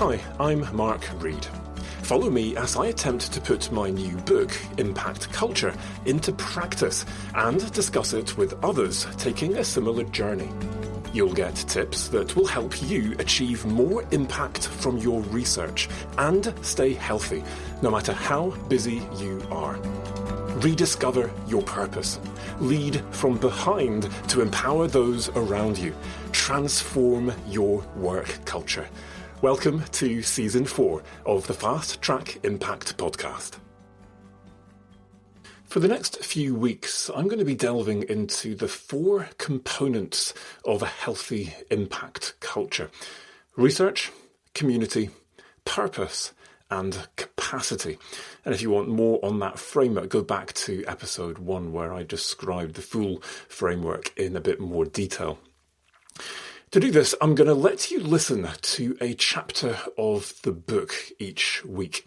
Hi, I'm Mark Reed. Follow me as I attempt to put my new book, Impact Culture, into practice and discuss it with others taking a similar journey. You'll get tips that will help you achieve more impact from your research and stay healthy, no matter how busy you are. Rediscover your purpose. Lead from behind to empower those around you. Transform your work culture. Welcome to Season 4 of the Fast Track Impact Podcast. For the next few weeks, I'm going to be delving into the 4 components of a healthy impact culture: research, community, purpose, and capacity. And if you want more on that framework, go back to episode 1 where I described the full framework in a bit more detail. To do this, I'm going to let you listen to a chapter of the book each week.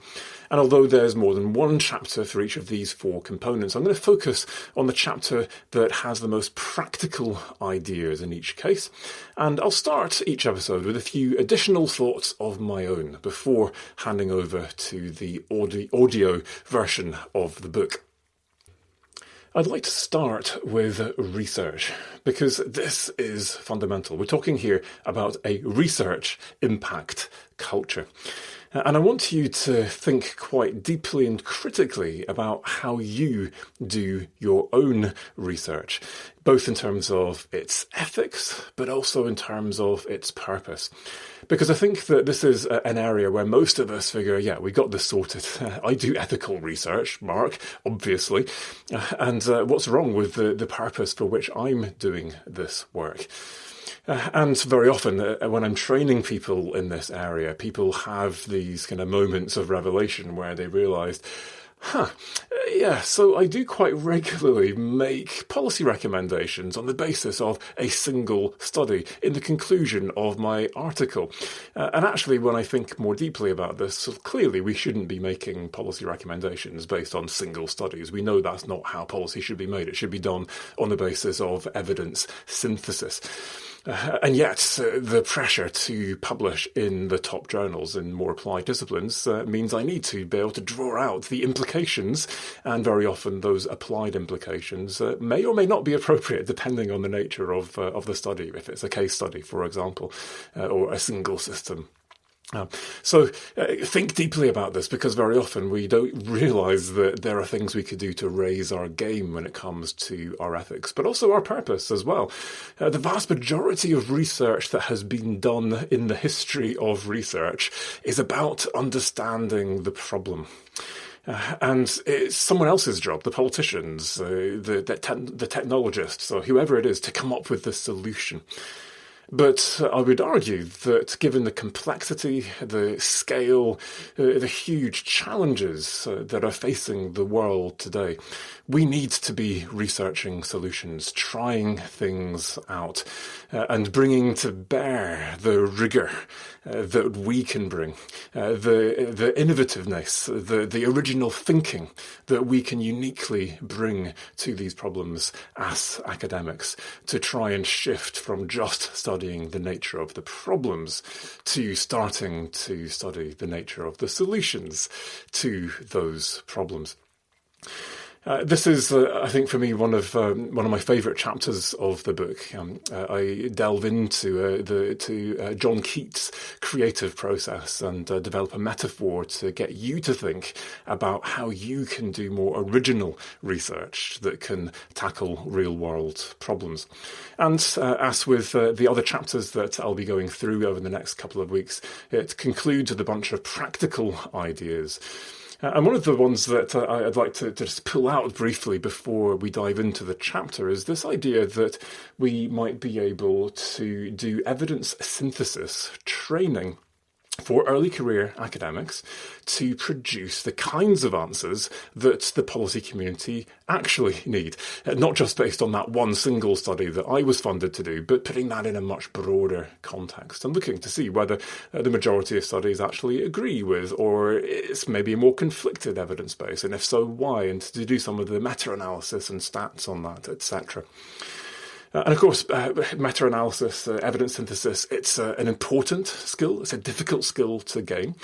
And although there's more than one chapter for each of these 4 components, I'm going to focus on the chapter that has the most practical ideas in each case. And I'll start each episode with a few additional thoughts of my own before handing over to the audio version of the book. I'd like to start with research, because this is fundamental. We're talking here about a research impact culture. And I want you to think quite deeply and critically about how you do your own research, both in terms of its ethics, but also in terms of its purpose. Because I think that this is an area where most of us figure, yeah, we got this sorted. I do ethical research, Mark, obviously. And what's wrong with the purpose for which I'm doing this work? And very often when I'm training people in this area, people have these kind of moments of revelation where they realise, so I do quite regularly make policy recommendations on the basis of a single study in the conclusion of my article. And actually, when I think more deeply about this, clearly we shouldn't be making policy recommendations based on single studies. We know that's not how policy should be made. It should be done on the basis of evidence synthesis. And yet, the pressure to publish in the top journals in more applied disciplines means I need to be able to draw out the implications, and very often those applied implications may or may not be appropriate depending on the nature of the study, if it's a case study, for example, or a single system. So think deeply about this, because very often we don't realise that there are things we could do to raise our game when it comes to our ethics, but also our purpose as well. The vast majority of research that has been done in the history of research is about understanding the problem. And it's someone else's job, the politicians, the technologists, or whoever it is, to come up with the solution. But I would argue that given the complexity, the scale, the huge challenges that are facing the world today, we need to be researching solutions, trying things out, and bringing to bear the rigour that we can bring, the innovativeness, the original thinking that we can uniquely bring to these problems as academics, to try and shift from just studying the nature of the problems to starting to study the nature of the solutions to those problems. This is, I think, for me, one of my favourite chapters of the book. I delve into John Keats' creative process and develop a metaphor to get you to think about how you can do more original research that can tackle real-world problems. And as with the other chapters that I'll be going through over the next couple of weeks, it concludes with a bunch of practical ideas. And one of the ones that I'd like to just pull out briefly before we dive into the chapter is this idea that we might be able to do evidence synthesis training for early career academics to produce the kinds of answers that the policy community actually need. Not just based on that one single study that I was funded to do, but putting that in a much broader context and looking to see whether the majority of studies actually agree with, or it's maybe a more conflicted evidence base, and if so, why, and to do some of the meta-analysis and stats on that, etc. And of course, meta-analysis, evidence synthesis, it's an important skill. It's a difficult skill to gain.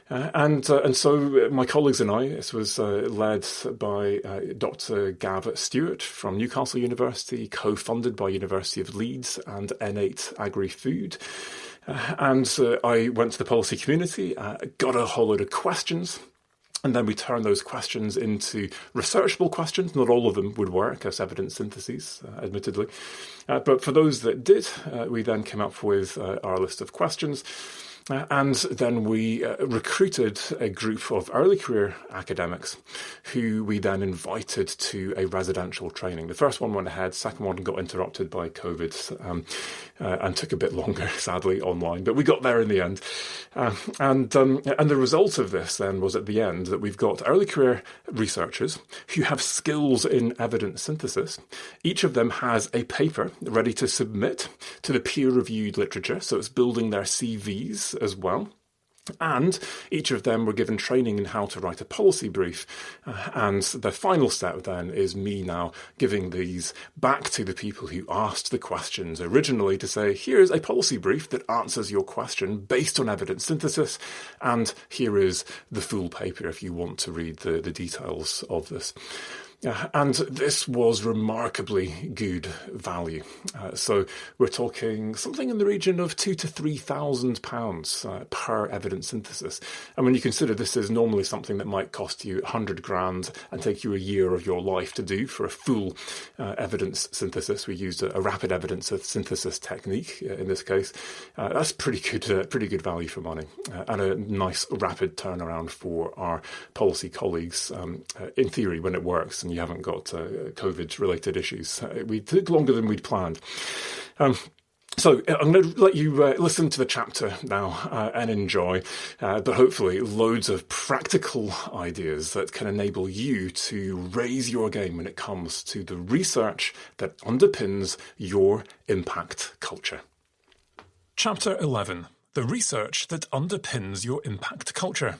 And so my colleagues and I, this was led by Dr. Gav Stewart from Newcastle University, co-funded by University of Leeds and N8 Agri-Food. And I went to the policy community, got a whole load of questions, and then we turned those questions into researchable questions. Not all of them would work as evidence syntheses, admittedly. But for those that did, we then came up with our list of questions. And then we recruited a group of early career academics who we then invited to a residential training. The first one went ahead, second one got interrupted by COVID and took a bit longer, sadly, online. But we got there in the end. And the result of this then was at the end that we've got early career researchers who have skills in evidence synthesis. Each of them has a paper ready to submit to the peer-reviewed literature, so it's building their CVs as well. And each of them were given training in how to write a policy brief. And the final step then is me now giving these back to the people who asked the questions originally to say, here's a policy brief that answers your question based on evidence synthesis. And here is the full paper if you want to read the details of this. And this was remarkably good value. So we're talking something in the region of £2,000 to £3,000 per evidence synthesis. And when you consider this is normally something that might cost you 100 grand and take you a year of your life to do for a full evidence synthesis, we used a rapid evidence synthesis technique in this case. That's pretty good value for money and a nice rapid turnaround for our policy colleagues, in theory, when it works and you haven't got COVID-related issues. We took longer than we'd planned. So I'm going to let you listen to the chapter now and enjoy, but hopefully loads of practical ideas that can enable you to raise your game when it comes to the research that underpins your impact culture. Chapter 11. The research that underpins your impact culture.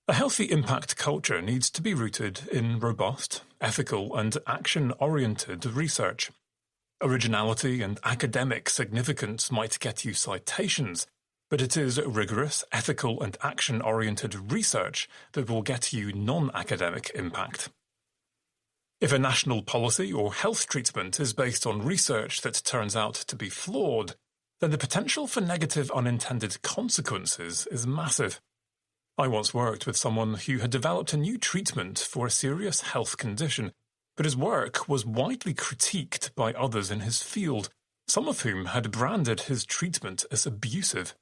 A healthy impact culture needs to be rooted in robust, ethical, and action-oriented research. Originality and academic significance might get you citations, but it is rigorous, ethical, and action-oriented research that will get you non-academic impact. If a national policy or health treatment is based on research that turns out to be flawed, then the potential for negative unintended consequences is massive. I once worked with someone who had developed a new treatment for a serious health condition, but his work was widely critiqued by others in his field, some of whom had branded his treatment as abusive.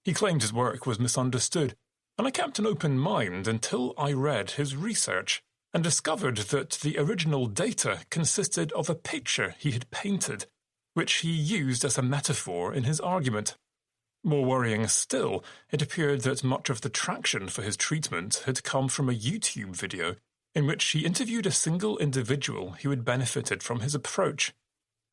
He claimed his work was misunderstood, and I kept an open mind until I read his research and discovered that the original data consisted of a picture he had painted, which he used as a metaphor in his argument. More worrying still, it appeared that much of the traction for his treatment had come from a YouTube video in which he interviewed a single individual who had benefited from his approach.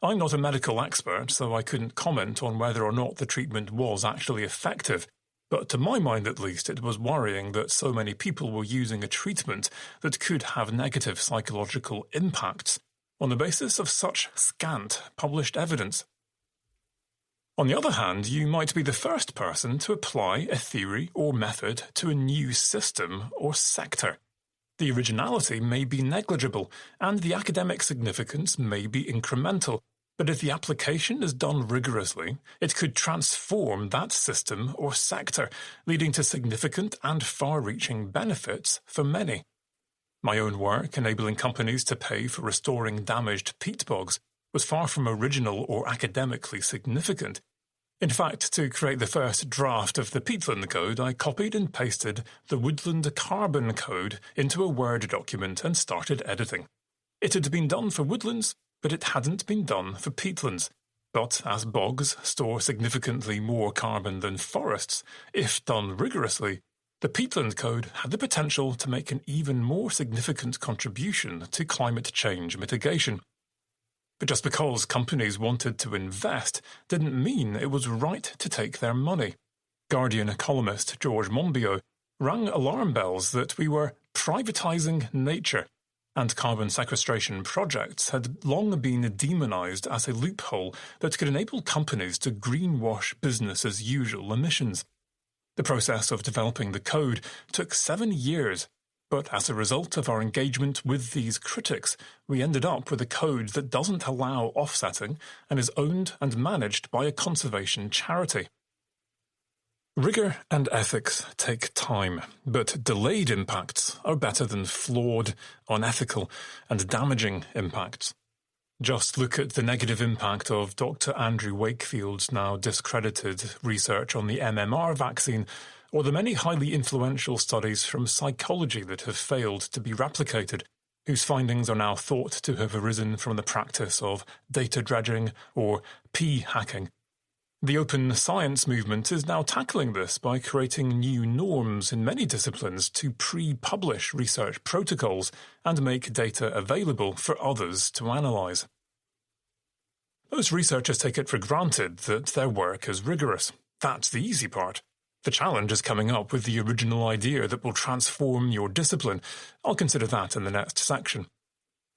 I'm not a medical expert, so I couldn't comment on whether or not the treatment was actually effective, but to my mind at least it was worrying that so many people were using a treatment that could have negative psychological impacts on the basis of such scant published evidence. On the other hand, you might be the first person to apply a theory or method to a new system or sector. The originality may be negligible, and the academic significance may be incremental, but if the application is done rigorously, it could transform that system or sector, leading to significant and far-reaching benefits for many. My own work enabling companies to pay for restoring damaged peat bogs was far from original or academically significant. In fact, to create the first draft of the peatland code, I copied and pasted the woodland carbon code into a Word document and started editing. It had been done for woodlands, but it hadn't been done for peatlands. But as bogs store significantly more carbon than forests, if done rigorously, the peatland code had the potential to make an even more significant contribution to climate change mitigation. But just because companies wanted to invest didn't mean it was right to take their money. Guardian columnist George Monbiot rang alarm bells that we were privatising nature. and carbon sequestration projects had long been demonized as a loophole that could enable companies to greenwash business-as-usual emissions. The process of developing the code took 7 years, but as a result of our engagement with these critics, we ended up with a code that doesn't allow offsetting and is owned and managed by a conservation charity. Rigor and ethics take time, but delayed impacts are better than flawed, unethical, and damaging impacts. Just look at the negative impact of Dr. Andrew Wakefield's now discredited research on the MMR vaccine, or the many highly influential studies from psychology that have failed to be replicated, whose findings are now thought to have arisen from the practice of data dredging or p-hacking. The open science movement is now tackling this by creating new norms in many disciplines to pre-publish research protocols and make data available for others to analyse. Most researchers take it for granted that their work is rigorous. That's the easy part. The challenge is coming up with the original idea that will transform your discipline. I'll consider that in the next section.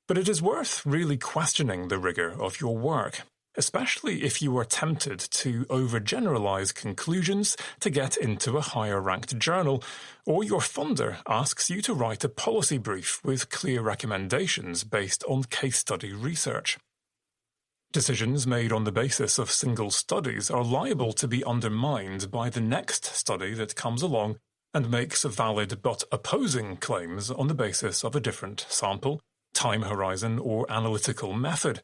But it is worth really questioning the rigour of your work, especially if you are tempted to overgeneralise conclusions to get into a higher-ranked journal, or your funder asks you to write a policy brief with clear recommendations based on case study research. Decisions made on the basis of single studies are liable to be undermined by the next study that comes along and makes valid but opposing claims on the basis of a different sample, time horizon, or analytical method.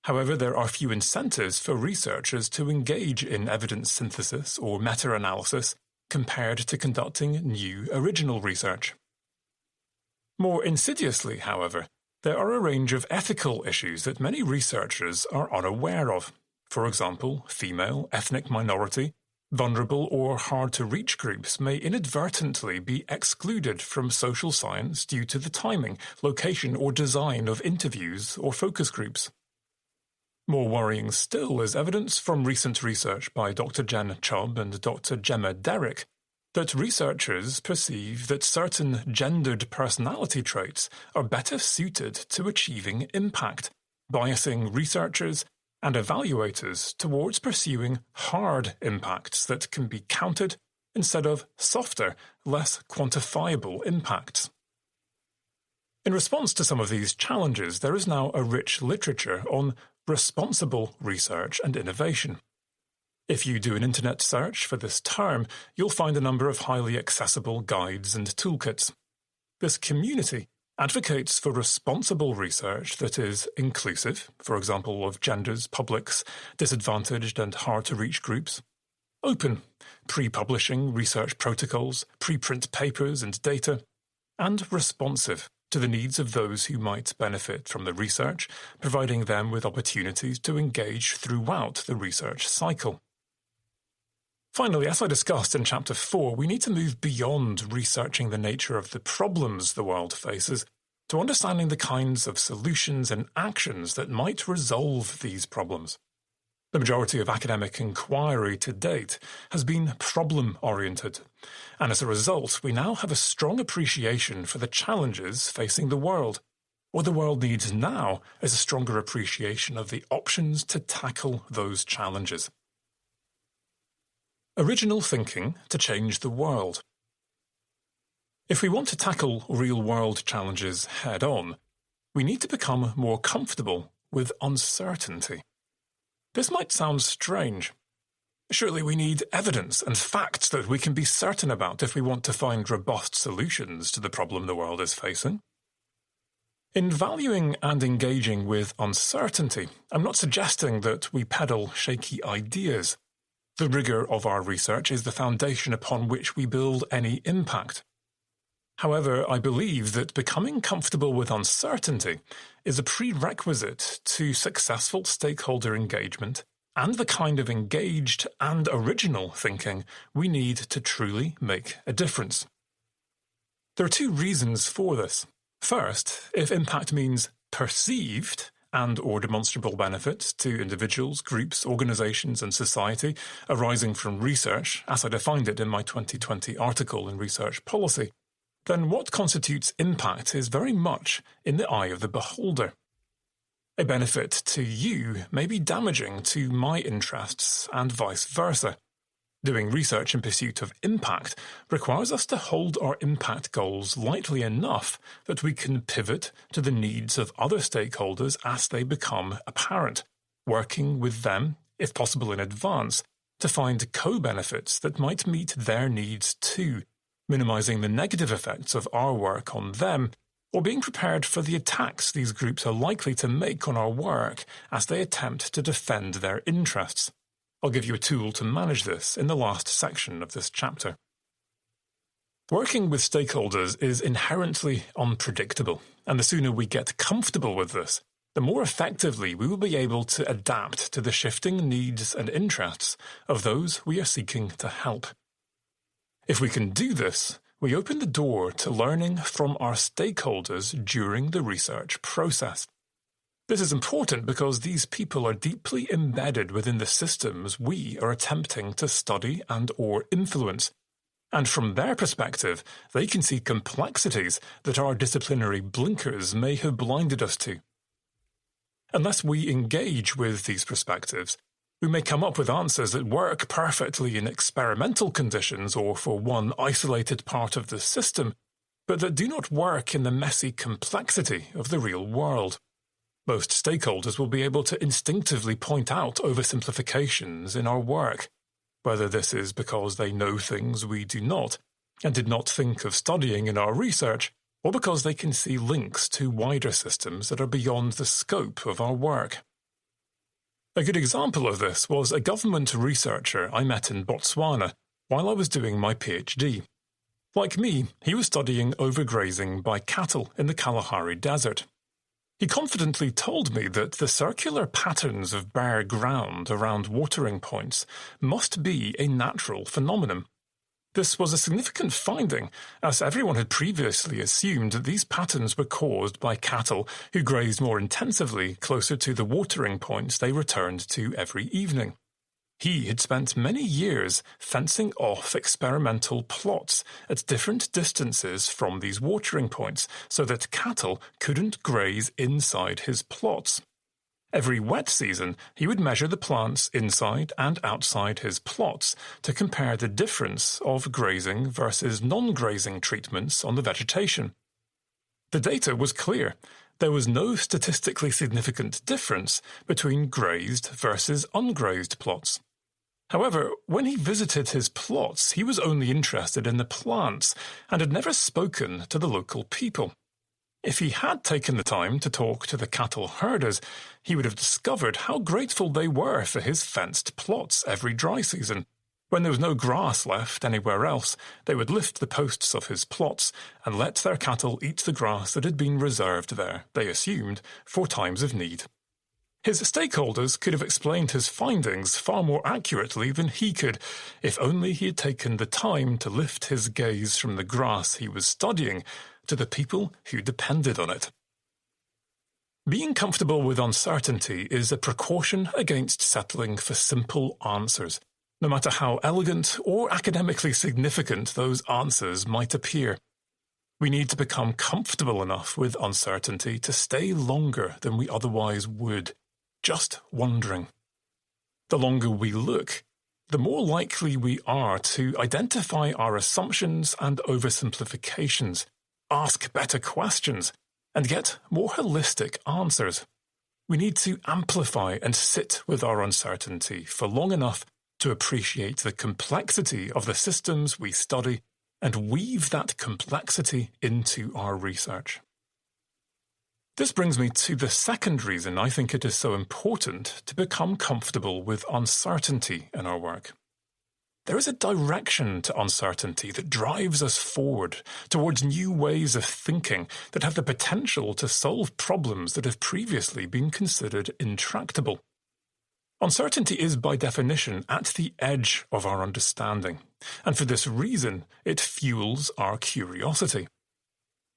However, there are few incentives for researchers to engage in evidence synthesis or meta-analysis compared to conducting new original research. More insidiously, however, there are a range of ethical issues that many researchers are unaware of. For example, female, ethnic minority, vulnerable or hard-to-reach groups may inadvertently be excluded from social science due to the timing, location, or design of interviews or focus groups. More worrying still is evidence from recent research by Dr. Jen Chubb and Dr. Gemma Derrick that researchers perceive that certain gendered personality traits are better suited to achieving impact, biasing researchers and evaluators towards pursuing hard impacts that can be counted instead of softer, less quantifiable impacts. In response to some of these challenges, there is now a rich literature on responsible research and innovation. If you do an internet search for this term, you'll find a number of highly accessible guides and toolkits. This community advocates for responsible research that is inclusive, for example, of genders, publics, disadvantaged and hard-to-reach groups, open, pre-publishing research protocols, preprint papers and data, and responsive to the needs of those who might benefit from the research, providing them with opportunities to engage throughout the research cycle. Finally, as I discussed in Chapter 4, we need to move beyond researching the nature of the problems the world faces to understanding the kinds of solutions and actions that might resolve these problems. The majority of academic inquiry to date has been problem-oriented, and as a result, we now have a strong appreciation for the challenges facing the world. What the world needs now is a stronger appreciation of the options to tackle those challenges. Original thinking to change the world. If we want to tackle real-world challenges head-on, we need to become more comfortable with uncertainty. This might sound strange. Surely we need evidence and facts that we can be certain about if we want to find robust solutions to the problem the world is facing. In valuing and engaging with uncertainty, I'm not suggesting that we peddle shaky ideas. The rigour of our research is the foundation upon which we build any impact. However, I believe that becoming comfortable with uncertainty is a prerequisite to successful stakeholder engagement and the kind of engaged and original thinking we need to truly make a difference. There are two reasons for this. First, if impact means perceived and/or demonstrable benefits to individuals, groups, organisations and society arising from research, as I defined it in my 2020 article in Research Policy, then what constitutes impact is very much in the eye of the beholder. A benefit to you may be damaging to my interests and vice versa. Doing research in pursuit of impact requires us to hold our impact goals lightly enough that we can pivot to the needs of other stakeholders as they become apparent, working with them, if possible in advance, to find co-benefits that might meet their needs too, minimizing the negative effects of our work on them, or being prepared for the attacks these groups are likely to make on our work as they attempt to defend their interests. I'll give you a tool to manage this in the last section of this chapter. Working with stakeholders is inherently unpredictable, and the sooner we get comfortable with this, the more effectively we will be able to adapt to the shifting needs and interests of those we are seeking to help. If we can do this, we open the door to learning from our stakeholders during the research process. This is important because these people are deeply embedded within the systems we are attempting to study and/or influence, and from their perspective, they can see complexities that our disciplinary blinkers may have blinded us to. Unless we engage with these perspectives, we may come up with answers that work perfectly in experimental conditions or for one isolated part of the system, but that do not work in the messy complexity of the real world. Most stakeholders will be able to instinctively point out oversimplifications in our work, whether this is because they know things we do not and did not think of studying in our research, or because they can see links to wider systems that are beyond the scope of our work. A good example of this was a government researcher I met in Botswana while I was doing my PhD. Like me, he was studying overgrazing by cattle in the Kalahari Desert. He confidently told me that the circular patterns of bare ground around watering points must be a natural phenomenon. This was a significant finding, as everyone had previously assumed that these patterns were caused by cattle who grazed more intensively closer to the watering points they returned to every evening. He had spent many years fencing off experimental plots at different distances from these watering points so that cattle couldn't graze inside his plots. Every wet season, he would measure the plants inside and outside his plots to compare the difference of grazing versus non-grazing treatments on the vegetation. The data was clear. There was no statistically significant difference between grazed versus ungrazed plots. However, when he visited his plots, he was only interested in the plants and had never spoken to the local people. If he had taken the time to talk to the cattle herders, he would have discovered how grateful they were for his fenced plots every dry season. When there was no grass left anywhere else, they would lift the posts of his plots and let their cattle eat the grass that had been reserved there, they assumed, for times of need. His stakeholders could have explained his findings far more accurately than he could, if only he had taken the time to lift his gaze from the grass he was studying to the people who depended on it. Being comfortable with uncertainty is a precaution against settling for simple answers, no matter how elegant or academically significant those answers might appear. We need to become comfortable enough with uncertainty to stay longer than we otherwise would, just wondering. The longer we look, the more likely we are to identify our assumptions and oversimplifications, ask better questions, and get more holistic answers. We need to amplify and sit with our uncertainty for long enough to appreciate the complexity of the systems we study and weave that complexity into our research. This brings me to the second reason I think it is so important to become comfortable with uncertainty in our work. There is a direction to uncertainty that drives us forward towards new ways of thinking that have the potential to solve problems that have previously been considered intractable. Uncertainty is by definition at the edge of our understanding, and for this reason it fuels our curiosity.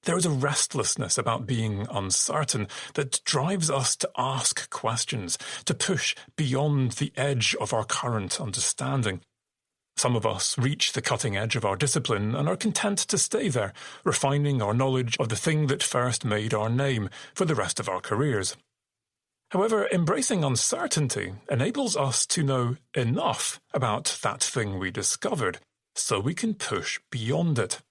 There is a restlessness about being uncertain that drives us to ask questions, to push beyond the edge of our current understanding. Some of us reach the cutting edge of our discipline and are content to stay there, refining our knowledge of the thing that first made our name for the rest of our careers. However, embracing uncertainty enables us to know enough about that thing we discovered so we can push beyond it.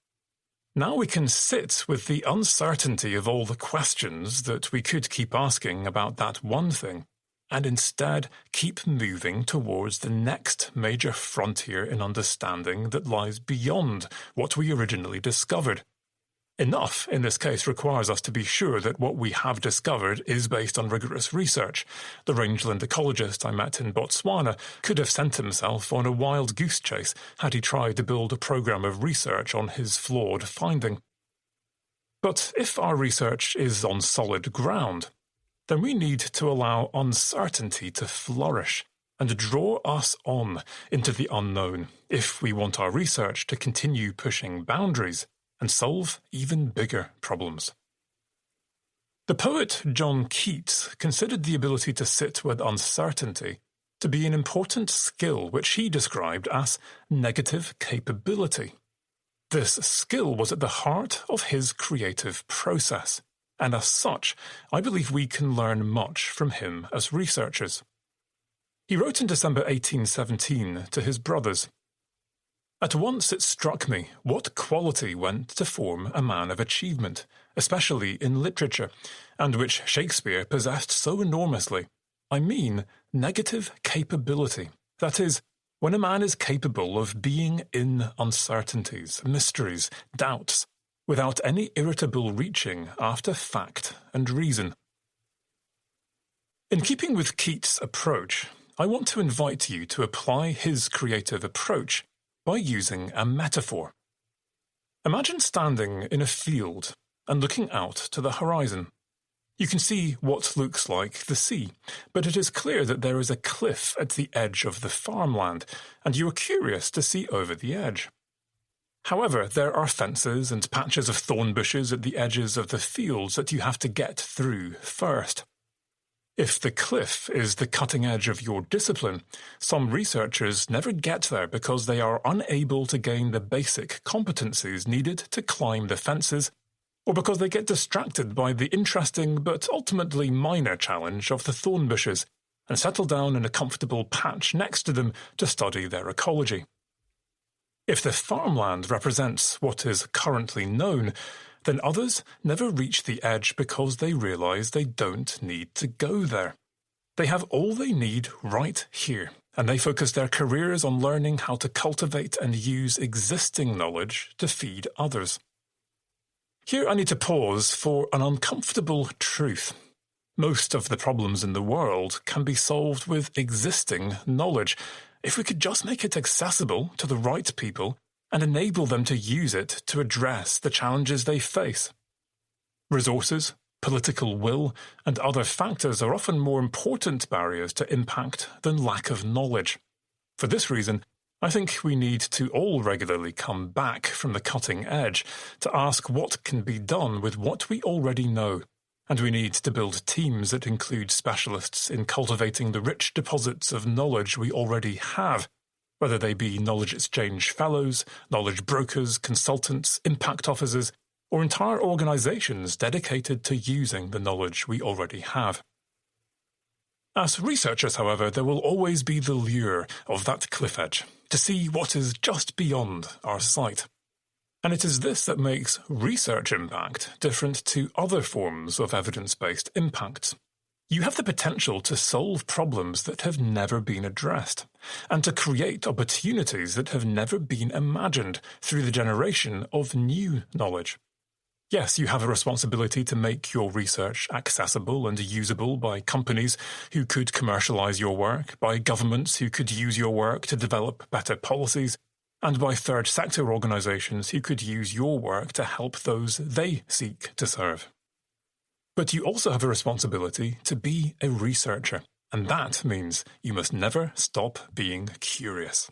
Now we can sit with the uncertainty of all the questions that we could keep asking about that one thing, and instead keep moving towards the next major frontier in understanding that lies beyond what we originally discovered. Enough, in this case, requires us to be sure that what we have discovered is based on rigorous research. The rangeland ecologist I met in Botswana could have sent himself on a wild goose chase had he tried to build a program of research on his flawed finding. But if our research is on solid ground, then we need to allow uncertainty to flourish and draw us on into the unknown if we want our research to continue pushing boundaries and solve even bigger problems. The poet John Keats considered the ability to sit with uncertainty to be an important skill which he described as negative capability. This skill was at the heart of his creative process, and as such, I believe we can learn much from him as researchers. He wrote in December 1817 to his brothers, "At once it struck me what quality went to form a man of achievement, especially in literature, and which Shakespeare possessed so enormously. I mean negative capability. That is, when a man is capable of being in uncertainties, mysteries, doubts, without any irritable reaching after fact and reason." In keeping with Keats' approach, I want to invite you to apply his creative approach by using a metaphor. Imagine standing in a field and looking out to the horizon. You can see what looks like the sea, but it is clear that there is a cliff at the edge of the farmland, and you are curious to see over the edge. However, there are fences and patches of thorn bushes at the edges of the fields that you have to get through first. If the cliff is the cutting edge of your discipline, some researchers never get there because they are unable to gain the basic competencies needed to climb the fences, or because they get distracted by the interesting but ultimately minor challenge of the thorn bushes and settle down in a comfortable patch next to them to study their ecology. If the farmland represents what is currently known, then others never reach the edge because they realize they don't need to go there. They have all they need right here, and they focus their careers on learning how to cultivate and use existing knowledge to feed others. Here I need to pause for an uncomfortable truth. Most of the problems in the world can be solved with existing knowledge, if we could just make it accessible to the right people and enable them to use it to address the challenges they face. Resources, political will, and other factors are often more important barriers to impact than lack of knowledge. For this reason, I think we need to all regularly come back from the cutting edge to ask what can be done with what we already know, and we need to build teams that include specialists in cultivating the rich deposits of knowledge we already have, whether they be knowledge exchange fellows, knowledge brokers, consultants, impact officers, or entire organizations dedicated to using the knowledge we already have. As researchers, however, there will always be the lure of that cliff edge, to see what is just beyond our sight. And it is this that makes research impact different to other forms of evidence-based impacts. You have the potential to solve problems that have never been addressed, and to create opportunities that have never been imagined through the generation of new knowledge. Yes, you have a responsibility to make your research accessible and usable by companies who could commercialize your work, by governments who could use your work to develop better policies, and by third sector organizations who could use your work to help those they seek to serve. But you also have a responsibility to be a researcher, and that means you must never stop being curious.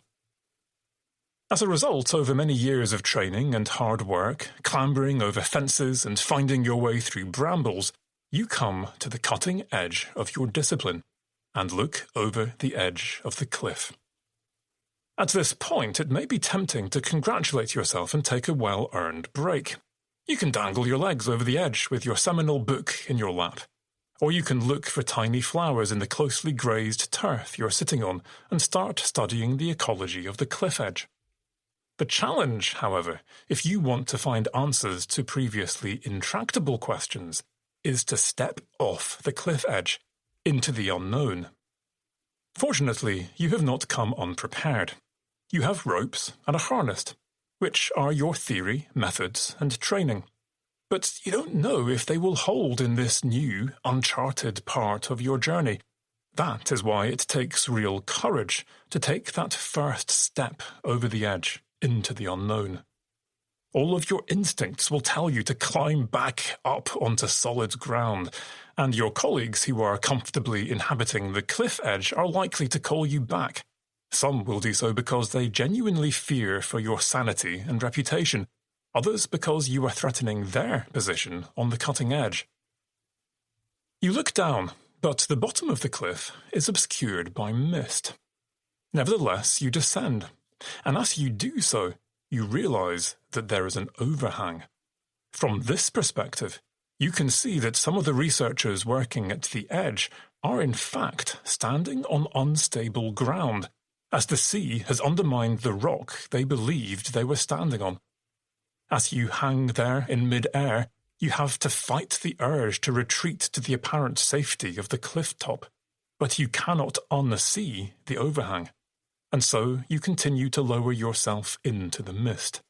As a result, over many years of training and hard work, clambering over fences and finding your way through brambles, you come to the cutting edge of your discipline and look over the edge of the cliff. At this point, it may be tempting to congratulate yourself and take a well-earned break. You can dangle your legs over the edge with your seminal book in your lap. Or you can look for tiny flowers in the closely grazed turf you're sitting on and start studying the ecology of the cliff edge. The challenge, however, if you want to find answers to previously intractable questions, is to step off the cliff edge into the unknown. Fortunately, you have not come unprepared. You have ropes and a harness, which are your theory, methods, and training. But you don't know if they will hold in this new, uncharted part of your journey. That is why it takes real courage to take that first step over the edge into the unknown. All of your instincts will tell you to climb back up onto solid ground, and your colleagues who are comfortably inhabiting the cliff edge are likely to call you back. Some will do so because they genuinely fear for your sanity and reputation, others because you are threatening their position on the cutting edge. You look down, but the bottom of the cliff is obscured by mist. Nevertheless, you descend, and as you do so, you realize that there is an overhang. From this perspective, you can see that some of the researchers working at the edge are in fact standing on unstable ground, as the sea has undermined the rock they believed they were standing on. As you hang there in mid-air, you have to fight the urge to retreat to the apparent safety of the cliff top, but you cannot unsee the overhang, and so you continue to lower yourself into the mist,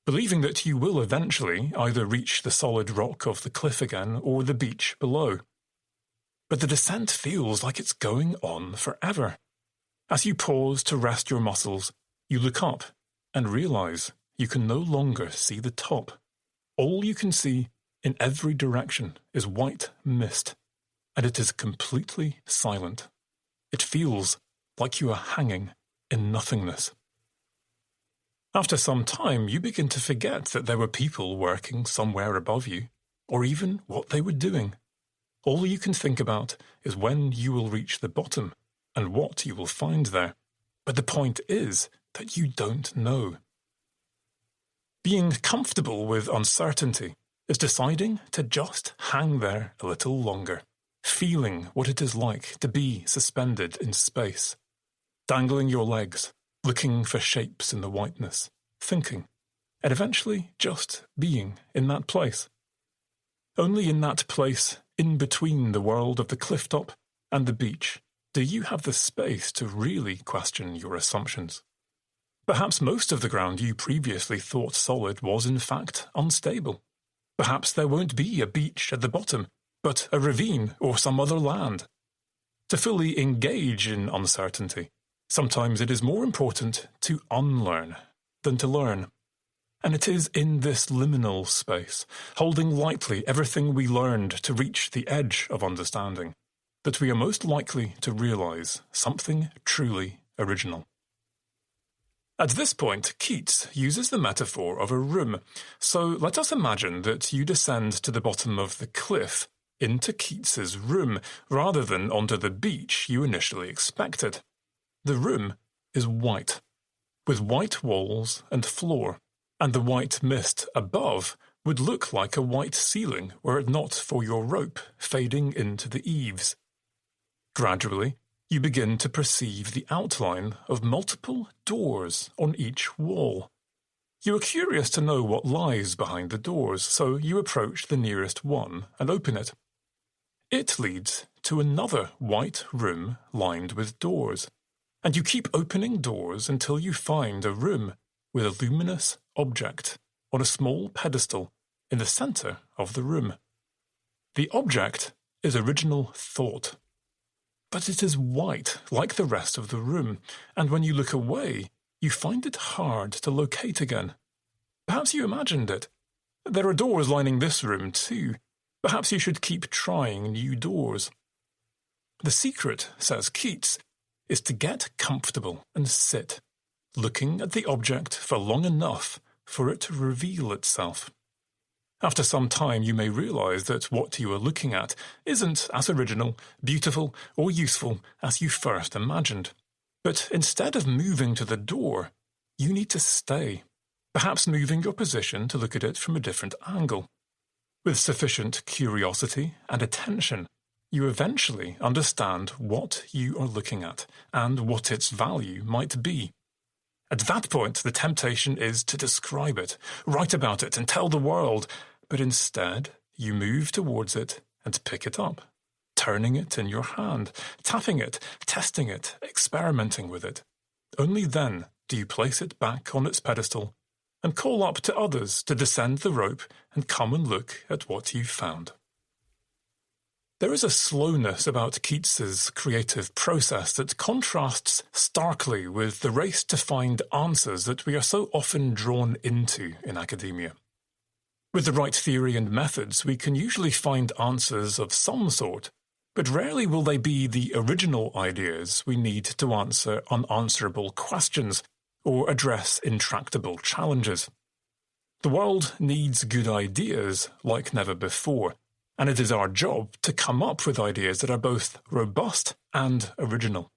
believing that you will eventually either reach the solid rock of the cliff again or the beach below. But the descent feels like it's going on forever. As you pause to rest your muscles, you look up and realize you can no longer see the top. All you can see in every direction is white mist, and it is completely silent. It feels like you are hanging in nothingness. After some time, you begin to forget that there were people working somewhere above you, or even what they were doing. All you can think about is when you will reach the bottom and what you will find there. But the point is that you don't know. Being comfortable with uncertainty is deciding to just hang there a little longer, feeling what it is like to be suspended in space, dangling your legs, looking for shapes in the whiteness, thinking, and eventually just being in that place. Only in that place, in between the world of the cliff top and the beach, do you have the space to really question your assumptions. Perhaps most of the ground you previously thought solid was in fact unstable. Perhaps there won't be a beach at the bottom, but a ravine or some other land. To fully engage in uncertainty, sometimes it is more important to unlearn than to learn. And it is in this liminal space, holding lightly everything we learned to reach the edge of understanding, that we are most likely to realize something truly original. At this point, Keats uses the metaphor of a room, so let us imagine that you descend to the bottom of the cliff into Keats's room, rather than onto the beach you initially expected. The room is white, with white walls and floor, and the white mist above would look like a white ceiling were it not for your rope fading into the eaves. Gradually, you begin to perceive the outline of multiple doors on each wall. You are curious to know what lies behind the doors, so you approach the nearest one and open it. It leads to another white room lined with doors, and you keep opening doors until you find a room with a luminous object on a small pedestal in the center of the room. The object is original thought, but it is white like the rest of the room, and when you look away, you find it hard to locate again. Perhaps you imagined it. There are doors lining this room too. Perhaps you should keep trying new doors. The secret, says Keats, is to get comfortable and sit, looking at the object for long enough for it to reveal itself. After some time, you may realize that what you are looking at isn't as original, beautiful, or useful as you first imagined. But instead of moving to the door, you need to stay, perhaps moving your position to look at it from a different angle. With sufficient curiosity and attention, you eventually understand what you are looking at and what its value might be. At that point, the temptation is to describe it, write about it, and tell the world, but instead, you move towards it and pick it up, turning it in your hand, tapping it, testing it, experimenting with it. Only then do you place it back on its pedestal and call up to others to descend the rope and come and look at what you've found. There is a slowness about Keats's creative process that contrasts starkly with the race to find answers that we are so often drawn into in academia. With the right theory and methods, we can usually find answers of some sort, but rarely will they be the original ideas we need to answer unanswerable questions or address intractable challenges. The world needs good ideas like never before, and it is our job to come up with ideas that are both robust and original.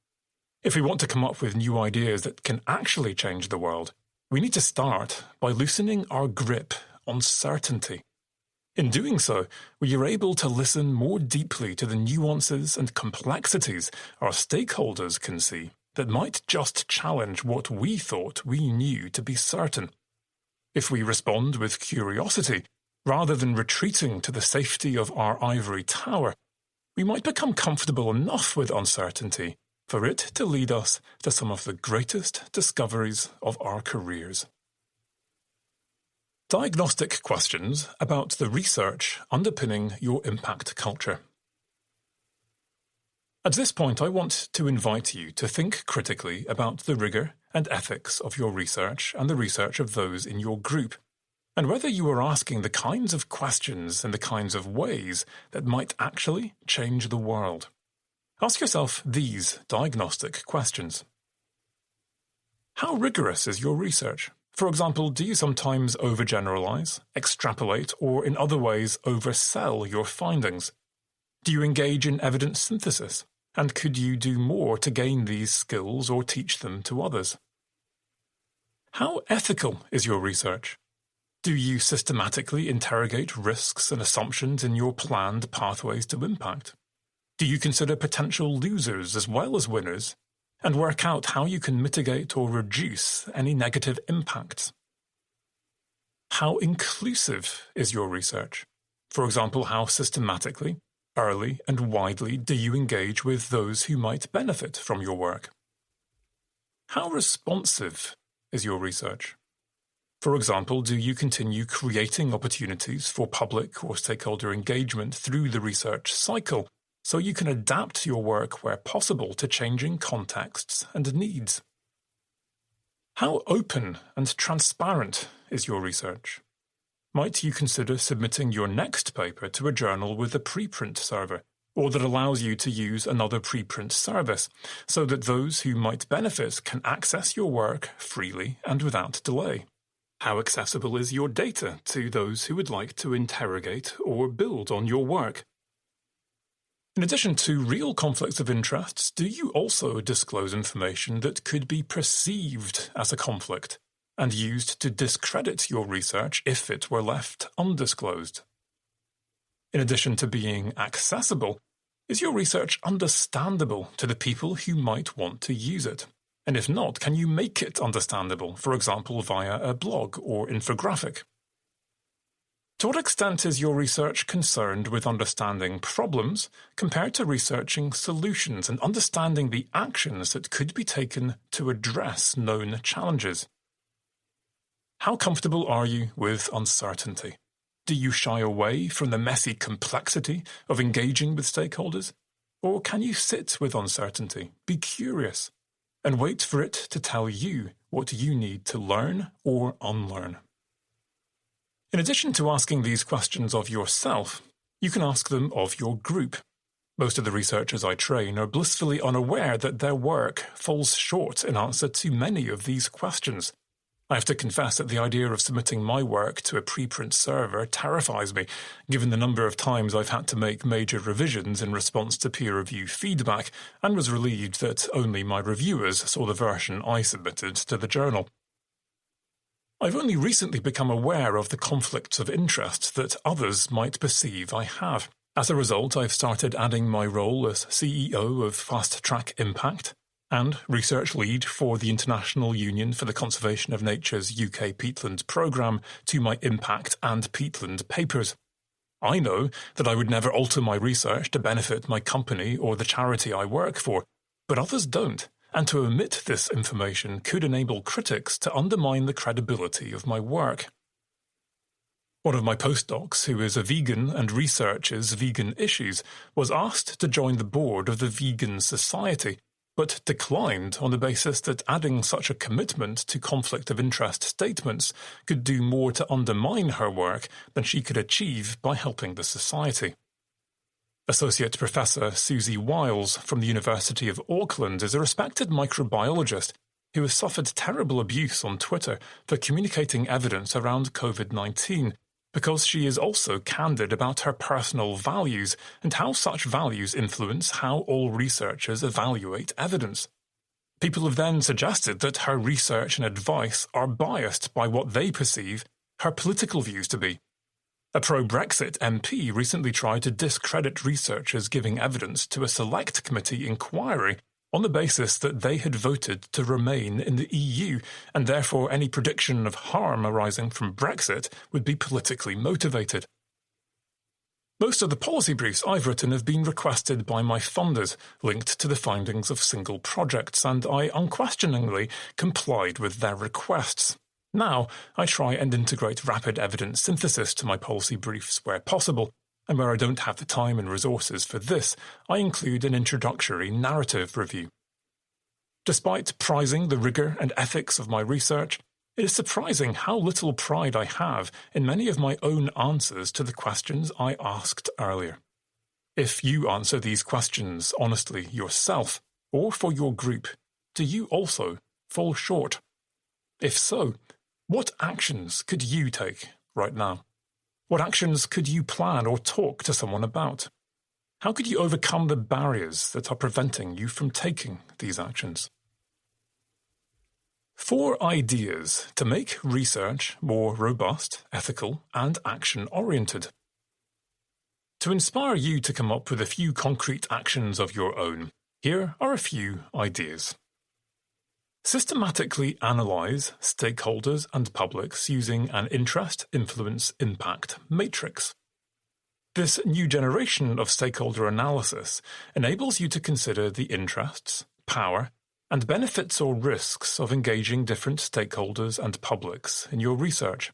If we want to come up with new ideas that can actually change the world, we need to start by loosening our grip on certainty. In doing so, we are able to listen more deeply to the nuances and complexities our stakeholders can see that might just challenge what we thought we knew to be certain. If we respond with curiosity, rather than retreating to the safety of our ivory tower, we might become comfortable enough with uncertainty for it to lead us to some of the greatest discoveries of our careers. Diagnostic questions about the research underpinning your impact culture. At this point, I want to invite you to think critically about the rigor and ethics of your research and the research of those in your group, and whether you are asking the kinds of questions and the kinds of ways that might actually change the world. Ask yourself these diagnostic questions. How rigorous is your research? For example, do you sometimes overgeneralize, extrapolate, or in other ways oversell your findings? Do you engage in evidence synthesis? And could you do more to gain these skills or teach them to others? How ethical is your research? Do you systematically interrogate risks and assumptions in your planned pathways to impact? Do you consider potential losers as well as winners, and work out how you can mitigate or reduce any negative impacts? How inclusive is your research? For example, how systematically, early and widely do you engage with those who might benefit from your work? How responsive is your research? For example, do you continue creating opportunities for public or stakeholder engagement through the research cycle so you can adapt your work where possible to changing contexts and needs? How open and transparent is your research? Might you consider submitting your next paper to a journal with a preprint server, or that allows you to use another preprint service, so that those who might benefit can access your work freely and without delay? How accessible is your data to those who would like to interrogate or build on your work? In addition to real conflicts of interests, do you also disclose information that could be perceived as a conflict and used to discredit your research if it were left undisclosed? In addition to being accessible, is your research understandable to the people who might want to use it? And if not, can you make it understandable, for example, via a blog or infographic? To what extent is your research concerned with understanding problems compared to researching solutions and understanding the actions that could be taken to address known challenges? How comfortable are you with uncertainty? Do you shy away from the messy complexity of engaging with stakeholders? Or can you sit with uncertainty, be curious, and wait for it to tell you what you need to learn or unlearn? In addition to asking these questions of yourself, you can ask them of your group. Most of the researchers I train are blissfully unaware that their work falls short in answer to many of these questions. I have to confess that the idea of submitting my work to a preprint server terrifies me, given the number of times I've had to make major revisions in response to peer review feedback, and was relieved that only my reviewers saw the version I submitted to the journal. I've only recently become aware of the conflicts of interest that others might perceive I have. As a result, I've started adding my role as CEO of Fast Track Impact and research lead for the International Union for the Conservation of Nature's UK peatland programme to my impact and peatland papers. I know that I would never alter my research to benefit my company or the charity I work for, but others don't, and to omit this information could enable critics to undermine the credibility of my work. One of my postdocs, who is a vegan and researches vegan issues, was asked to join the board of the Vegan Society, but declined on the basis that adding such a commitment to conflict of interest statements could do more to undermine her work than she could achieve by helping the society. Associate Professor Susie Wiles from the University of Auckland is a respected microbiologist who has suffered terrible abuse on Twitter for communicating evidence around COVID-19, because she is also candid about her personal values and how such values influence how all researchers evaluate evidence. People have then suggested that her research and advice are biased by what they perceive her political views to be. A pro-Brexit MP recently tried to discredit researchers giving evidence to a select committee inquiry on the basis that they had voted to remain in the EU, and therefore any prediction of harm arising from Brexit would be politically motivated. Most of the policy briefs I've written have been requested by my funders, linked to the findings of single projects, and I unquestioningly complied with their requests. Now, I try and integrate rapid evidence synthesis to my policy briefs where possible, and where I don't have the time and resources for this, I include an introductory narrative review. Despite prizing the rigour and ethics of my research, it is surprising how little pride I have in many of my own answers to the questions I asked earlier. If you answer these questions honestly yourself, or for your group, do you also fall short? If so, what actions could you take right now? What actions could you plan or talk to someone about? How could you overcome the barriers that are preventing you from taking these actions? 4 ideas to make research more robust, ethical, and action-oriented. To inspire you to come up with a few concrete actions of your own, here are a few ideas. Systematically analyse stakeholders and publics using an interest, influence, impact matrix. This new generation of stakeholder analysis enables you to consider the interests, power, and benefits or risks of engaging different stakeholders and publics in your research.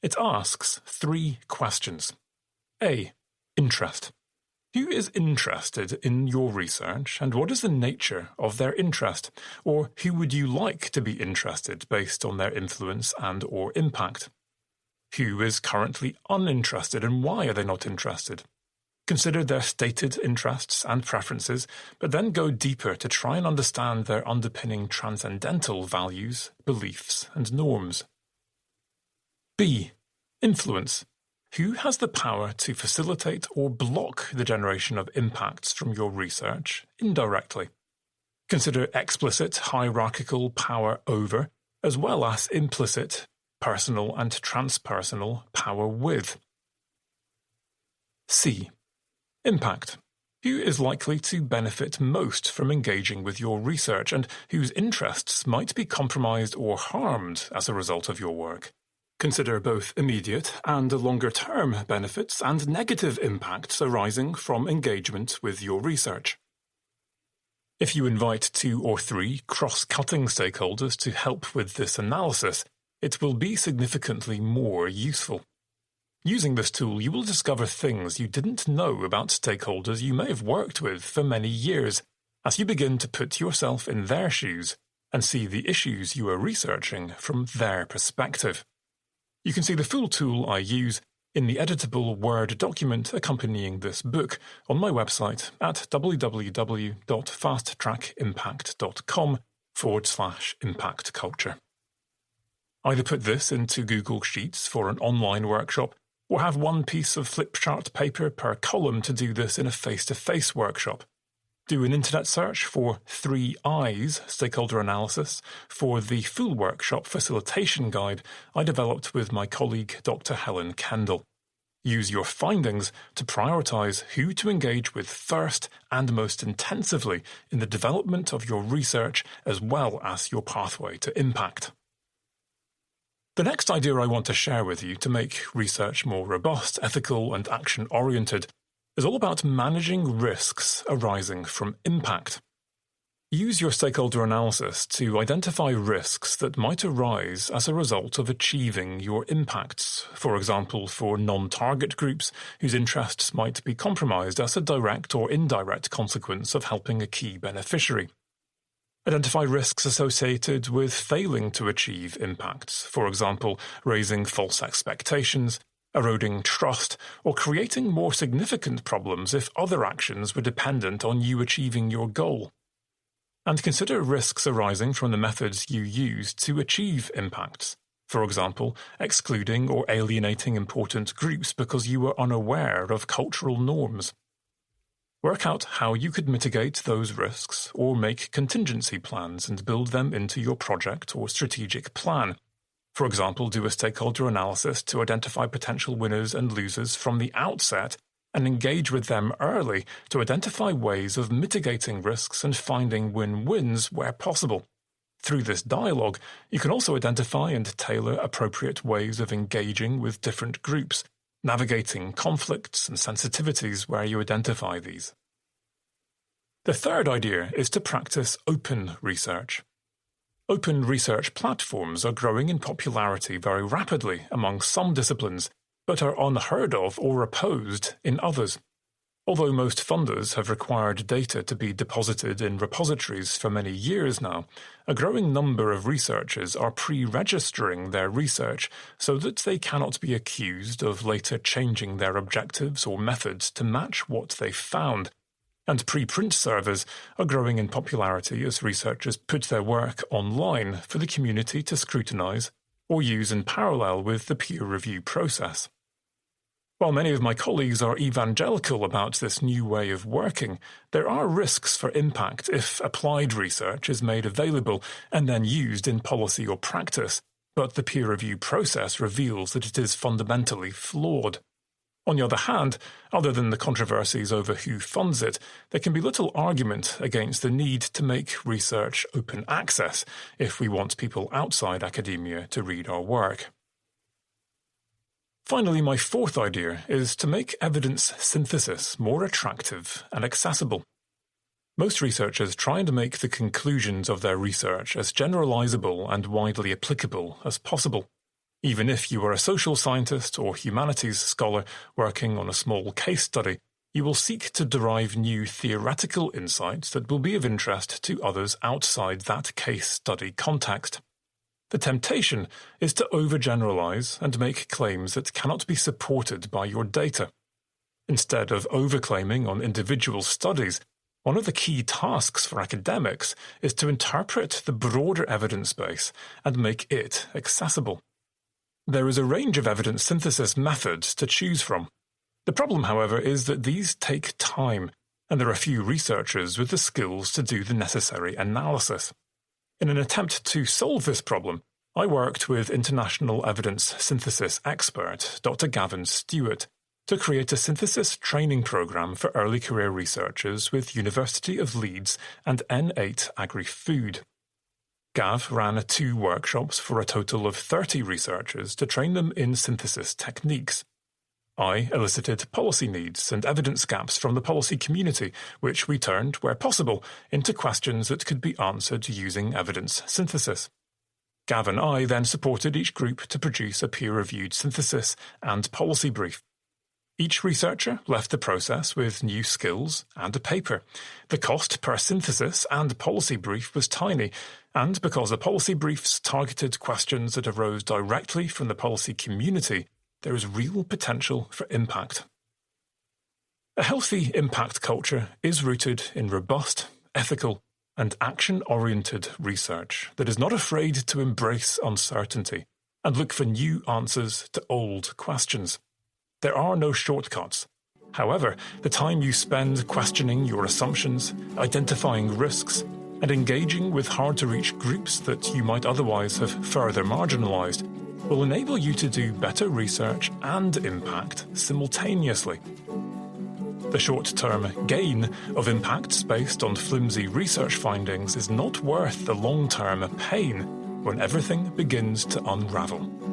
It asks 3 questions. A. Interest. Who is interested in your research, and what is the nature of their interest? Or who would you like to be interested based on their influence and or impact? Who is currently uninterested, and why are they not interested? Consider their stated interests and preferences, but then go deeper to try and understand their underpinning transcendental values, beliefs, and norms. B. Influence. Who has the power to facilitate or block the generation of impacts from your research indirectly? Consider explicit hierarchical power over, as well as implicit, personal and transpersonal power with. C. Impact. Who is likely to benefit most from engaging with your research, and whose interests might be compromised or harmed as a result of your work? Consider both immediate and longer-term benefits and negative impacts arising from engagement with your research. If you invite 2 or 3 cross-cutting stakeholders to help with this analysis, it will be significantly more useful. Using this tool, you will discover things you didn't know about stakeholders you may have worked with for many years, as you begin to put yourself in their shoes and see the issues you are researching from their perspective. You can see the full tool I use in the editable Word document accompanying this book on my website at www.fasttrackimpact.com/impact culture. Either put this into Google Sheets for an online workshop, or have one piece of flipchart paper per column to do this in a face-to-face workshop. Do an internet search for 3 Eyes stakeholder analysis for the full workshop facilitation guide I developed with my colleague Dr. Helen Kendall. Use your findings to prioritize who to engage with first and most intensively in the development of your research as well as your pathway to impact. The next idea I want to share with you to make research more robust, ethical, and action-oriented is all about managing risks arising from impact. Use your stakeholder analysis to identify risks that might arise as a result of achieving your impacts, for example, for non-target groups whose interests might be compromised as a direct or indirect consequence of helping a key beneficiary. Identify risks associated with failing to achieve impacts, for example, raising false expectations, eroding trust, or creating more significant problems if other actions were dependent on you achieving your goal. And consider risks arising from the methods you use to achieve impacts, for example, excluding or alienating important groups because you were unaware of cultural norms. Work out how you could mitigate those risks or make contingency plans and build them into your project or strategic plan. For example, do a stakeholder analysis to identify potential winners and losers from the outset and engage with them early to identify ways of mitigating risks and finding win-wins where possible. Through this dialogue, you can also identify and tailor appropriate ways of engaging with different groups, navigating conflicts and sensitivities where you identify these. The third idea is to practice open research. Open research platforms are growing in popularity very rapidly among some disciplines, but are unheard of or opposed in others. Although most funders have required data to be deposited in repositories for many years now, a growing number of researchers are pre-registering their research so that they cannot be accused of later changing their objectives or methods to match what they found. And preprint servers are growing in popularity as researchers put their work online for the community to scrutinize or use in parallel with the peer review process. While many of my colleagues are evangelical about this new way of working, there are risks for impact if applied research is made available and then used in policy or practice, but the peer review process reveals that it is fundamentally flawed. On the other hand, other than the controversies over who funds it, there can be little argument against the need to make research open access if we want people outside academia to read our work. Finally, my fourth idea is to make evidence synthesis more attractive and accessible. Most researchers try and make the conclusions of their research as generalizable and widely applicable as possible. Even if you are a social scientist or humanities scholar working on a small case study, you will seek to derive new theoretical insights that will be of interest to others outside that case study context. The temptation is to overgeneralize and make claims that cannot be supported by your data. Instead of overclaiming on individual studies, one of the key tasks for academics is to interpret the broader evidence base and make it accessible. There is a range of evidence synthesis methods to choose from. The problem, however, is that these take time, and there are few researchers with the skills to do the necessary analysis. In an attempt to solve this problem, I worked with international evidence synthesis expert Dr. Gavin Stewart to create a synthesis training program for early career researchers with University of Leeds and N8 Agri-Food. Gav ran 2 workshops for a total of 30 researchers to train them in synthesis techniques. I elicited policy needs and evidence gaps from the policy community, which we turned, where possible, into questions that could be answered using evidence synthesis. Gav and I then supported each group to produce a peer-reviewed synthesis and policy brief. Each researcher left the process with new skills and a paper. The cost per synthesis and policy brief was tiny, and because the policy briefs targeted questions that arose directly from the policy community, there is real potential for impact. A healthy impact culture is rooted in robust, ethical, and action-oriented research that is not afraid to embrace uncertainty and look for new answers to old questions. There are no shortcuts. However, the time you spend questioning your assumptions, identifying risks, and engaging with hard-to-reach groups that you might otherwise have further marginalised will enable you to do better research and impact simultaneously. The short-term gain of impacts based on flimsy research findings is not worth the long-term pain when everything begins to unravel.